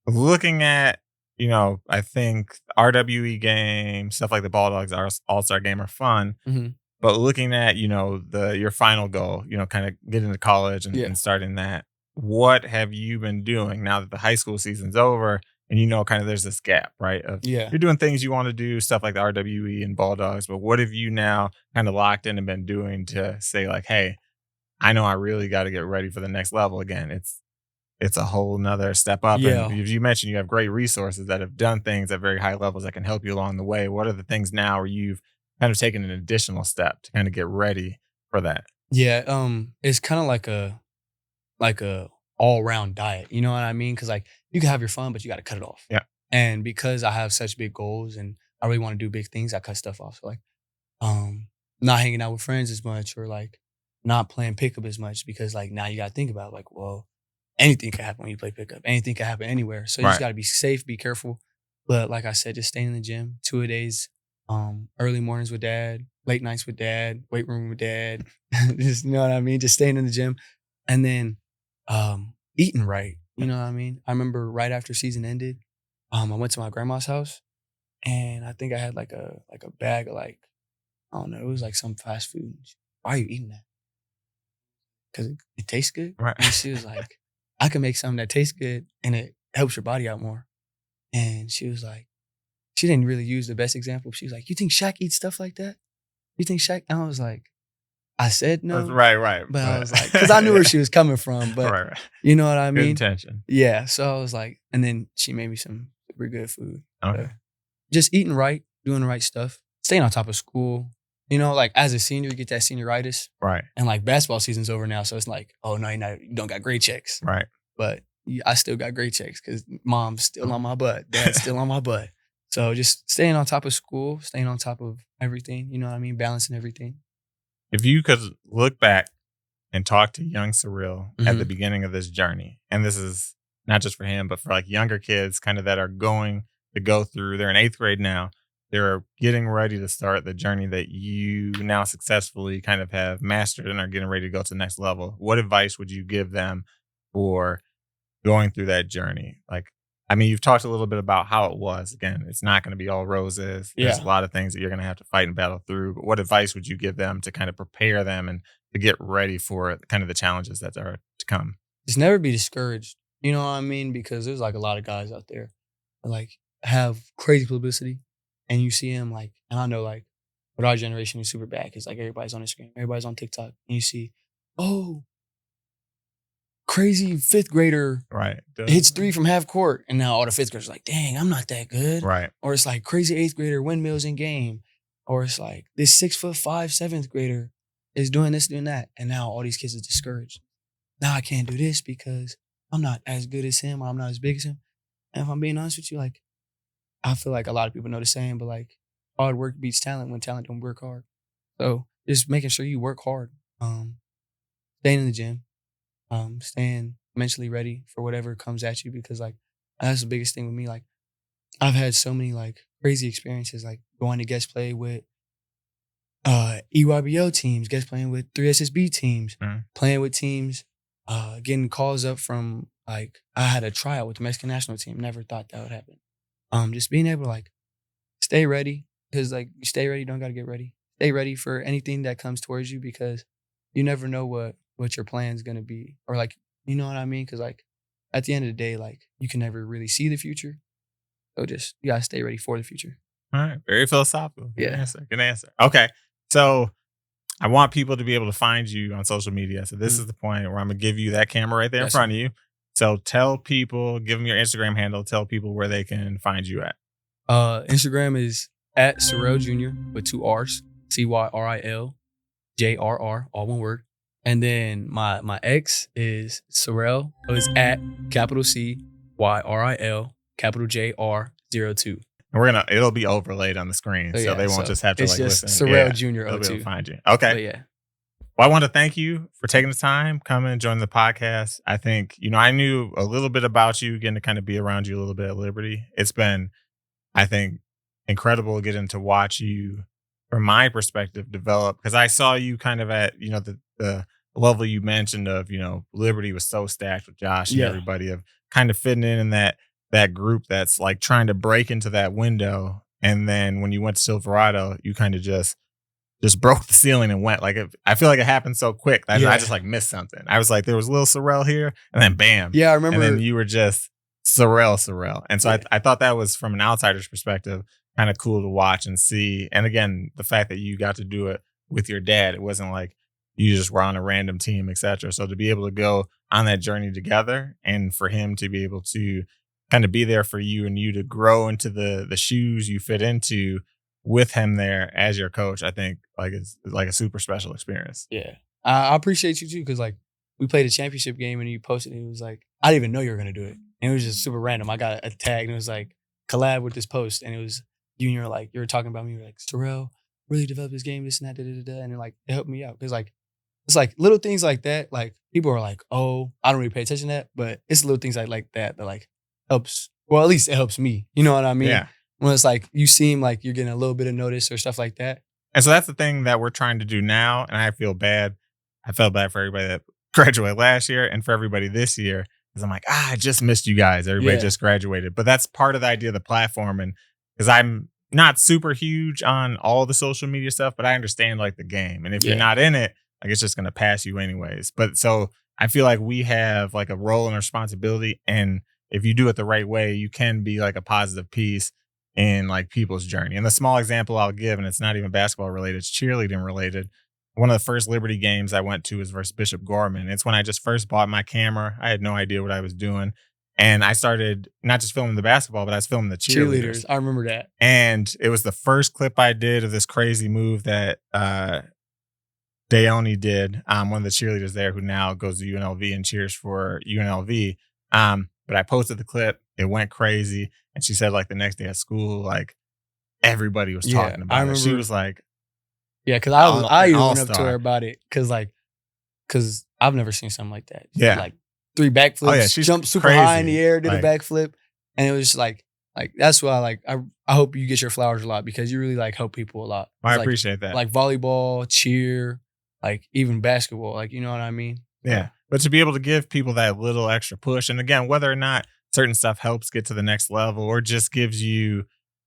Looking at, I think RWE game, stuff like the Balldawgs All-Star game are fun. Mm-hmm. But looking at, your final goal, kind of getting to college and starting that, what have you been doing now that the high school season's over and kind of there's this gap, right? You're doing things you want to do, stuff like the RWE and Balldawgs, but what have you now kind of locked in and been doing to say like, hey, I know I really got to get ready for the next level again. It's a whole nother step up. Yeah. And you mentioned you have great resources that have done things at very high levels that can help you along the way. What are the things now where you've kind of taken an additional step to kind of get ready for that? Yeah, it's kind of like a all-around diet. You know what I mean? Because like you can have your fun, but you got to cut it off. Yeah. And because I have such big goals and I really want to do big things, I cut stuff off. So like, not hanging out with friends as much, or like not playing pickup as much, because like now you got to think about like, well, anything can happen when you play pickup. Anything can happen anywhere. So you just got to be safe, be careful. But like I said, just staying in the gym 2-a-days, early mornings with dad, late nights with dad, weight room with dad. Just, you know what I mean? Just staying in the gym. And then eating right. You know what I mean? I remember right after season ended, I went to my grandma's house and I think I had like a bag of like, I don't know, it was like some fast food. Why are you eating that? Because it tastes good. Right. And she was like, I can make something that tastes good and it helps your body out more. And she was like, she didn't really use the best example. She was like, you think Shaq eats stuff like that? You think Shaq? And I was like, I said no. Right. But I was like, because I knew where she was coming from. But right. You know what I mean? Good intention. Yeah. So I was like, and then she made me some super good food. Okay. Just eating right, doing the right stuff, staying on top of school. You know, like as a senior, you get that senioritis. Right. And like basketball season's over now. So it's like, oh, no, you don't got grade checks. Right. But I still got grade checks because mom's still on my butt. Dad's still on my butt. So just staying on top of school, staying on top of everything. You know what I mean? Balancing everything. If you could look back and talk to young Cyril at the beginning of this journey, and this is not just for him, but for like younger kids kind of that are going to go through, they're in 8th grade now, they're getting ready to start the journey that you now successfully kind of have mastered and are getting ready to go to the next level. What advice would you give them for going through that journey? Like, I mean, you've talked a little bit about how it was. Again, it's not going to be all roses. There's a lot of things that you're going to have to fight and battle through. But what advice would you give them to kind of prepare them and to get ready for kind of the challenges that are to come? Just never be discouraged. You know what I mean? Because there's like a lot of guys out there that like have crazy publicity, and you see them like, and I know like what our generation is super bad because like everybody's on Instagram, everybody's on TikTok, and you see, oh, crazy 5th grader hits 3 from half court. And now all the 5th graders are like, dang, I'm not that good. Right. Or it's like crazy 8th grader windmills in game. Or it's like this 6'5", 7th grader is doing this, doing that. And now all these kids are discouraged. Now I can't do this because I'm not as good as him or I'm not as big as him. And if I'm being honest with you, like, I feel like a lot of people know the saying, but like hard work beats talent when talent don't work hard. So just making sure you work hard, staying in the gym, staying mentally ready for whatever comes at you, because like that's the biggest thing with me. Like I've had so many like crazy experiences, like going to guest play with EYBO teams, guest playing with 3SSB teams, playing with teams, getting calls up from like I had a tryout with the Mexican national team. Never thought that would happen. Just being able to like stay ready, because like you stay ready, don't gotta get ready. Stay ready for anything that comes towards you, because you never know what your plan's gonna be, or like you know what I mean. Because like at the end of the day, like you can never really see the future, so just you gotta stay ready for the future. All right, very philosophical. Good Yeah. answer. Good answer. Okay, so I want people to be able to find you on social media. So this is the point where I'm gonna give you that camera right there in front of you. So tell people, give them your Instagram handle. Tell people where they can find you at. Instagram is at Cyril Jr. with 2 R's, CYRIL JRR, all one word. And then my X is Cyril. It is at capital CYRIL capital JR02. And it'll be overlaid on the screen, so they won't just have to like listen. Cyril Jr. They'll be able 02. to find you. Okay. But yeah. Well, I want to thank you for taking the time, coming and joining the podcast. I think, I knew a little bit about you, getting to kind of be around you a little bit at Liberty. It's been, I think, incredible getting to watch you, from my perspective, develop, because I saw you kind of at, the level you mentioned of, Liberty was so stacked with Josh and everybody, of kind of fitting in that group that's like trying to break into that window. And then when you went to Silverado, you kind of just broke the ceiling and went. Like, I feel like it happened so quick. I just like missed something. I was like, there was a little Cyril here, and then bam. Yeah, I remember. And then you were just Cyril. And so I thought that was, from an outsider's perspective, kind of cool to watch and see. And again, the fact that you got to do it with your dad, it wasn't like you just were on a random team, etc. So to be able to go on that journey together, and for him to be able to kind of be there for you, and you to grow into the shoes you fit into with him there as your coach, I think like it's like a super special experience. Yeah. I appreciate you too, because like we played a championship game and you posted it. It was like, I didn't even know you were going to do it. And it was just super random. I got a tag and it was like, collab with this post. And it was you, and you're like, you were talking about me. You were like, Cyril really developed this game, this and that, And it like, it helped me out. Because like, it's like little things like that. Like people are like, oh, I don't really pay attention to that. But it's little things like that like helps. Well, at least it helps me. You know what I mean? Yeah. When it's like you seem like you're getting a little bit of notice or stuff like that. And so that's the thing that we're trying to do now. And I feel bad. I felt bad for everybody that graduated last year and for everybody this year, because I'm like, I just missed you guys. Everybody just graduated. But that's part of the idea of the platform. And because I'm not super huge on all the social media stuff, but I understand like the game. And if you're not in it, like it's just going to pass you anyways. But so I feel like we have like a role and responsibility. And if you do it the right way, you can be like a positive piece in like people's journey. And the small example I'll give, and it's not even basketball related, it's cheerleading related. One of the first Liberty games I went to was versus Bishop Gorman. It's when I just first bought my camera. I had no idea what I was doing. And I started not just filming the basketball, but I was filming the cheerleaders. I remember that. And it was the first clip I did of this crazy move that Daoni did, one of the cheerleaders there who now goes to UNLV and cheers for UNLV. But I posted the clip. It went crazy. And she said, like, the next day at school, like, everybody was talking about it. She was like, yeah, because I even went up to her about it. Because I've never seen something like that. She did, like 3 backflips, she jumped super high in the air, did a backflip. And it was just like that's why I hope you get your flowers a lot, because you really like help people a lot. I appreciate that. Like volleyball, cheer, like even basketball, like, you know what I mean? Yeah. But to be able to give people that little extra push, and again, whether or not certain stuff helps get to the next level or just gives you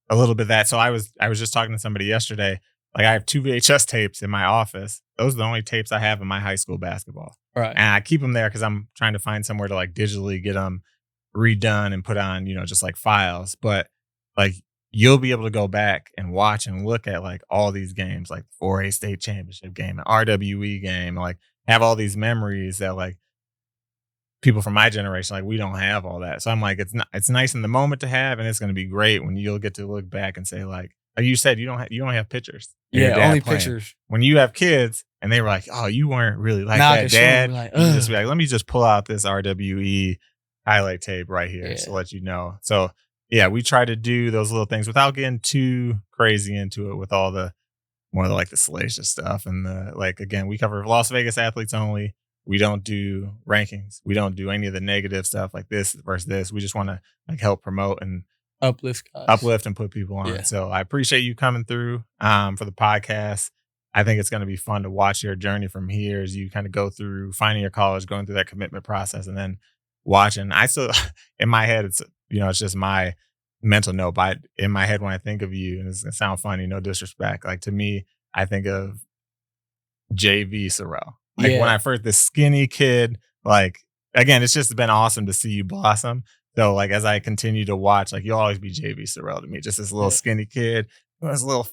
a little bit of that. So I was just talking to somebody yesterday. Like, I have 2 VHS tapes in my office. Those are the only tapes I have in my high school basketball. Right. And I keep them there because I'm trying to find somewhere to like digitally get them redone and put on, just like files. But like, you'll be able to go back and watch and look at like all these games, like 4A state championship game, an RWE game, like have all these memories that like people from my generation, like we don't have all that. So I'm like, it's nice in the moment to have, and it's going to be great when you'll get to look back and say like you said, you only have pictures. Yeah, only pictures. When you have kids and they were like, oh, you weren't really like that, Dad. Like, you just be like, let me just pull out this RWE highlight tape right here to let you know. So yeah, we try to do those little things without getting too crazy into it with all the more like the salacious stuff and the like. Again, we cover Las Vegas athletes only. We don't do rankings. We don't do any of the negative stuff like this versus this. We just want to like help promote and Uplift guys. uplift and put people on. Yeah. So I appreciate you coming through for the podcast. I think it's going to be fun to watch your journey from here as you kind of go through finding your college, going through that commitment process, and then watching. I still, in my head, it's, you know, it's just my mental note, but in my head, when I think of you, and it's going to sound funny, no disrespect, like to me, I think of JV Cyril. Like when I first, this skinny kid, like, again, it's just been awesome to see you blossom. So like, as I continue to watch, like you'll always be JV Cyril to me, just this little skinny kid who has little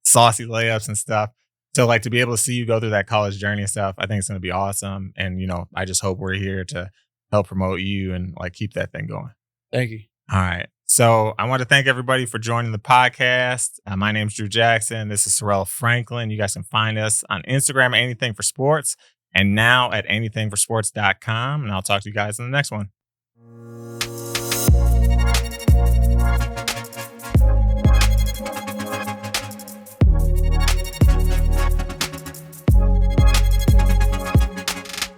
saucy layups and stuff. So like to be able to see you go through that college journey and stuff, I think it's going to be awesome. And, you know, I just hope we're here to help promote you and like keep that thing going. Thank you. All right. So I want to thank everybody for joining the podcast. My name's Drew Jackson. This is Cyril Franklin. You guys can find us on Instagram at Anything for Sports and now at anythingforsports.com. And I'll talk to you guys in the next one.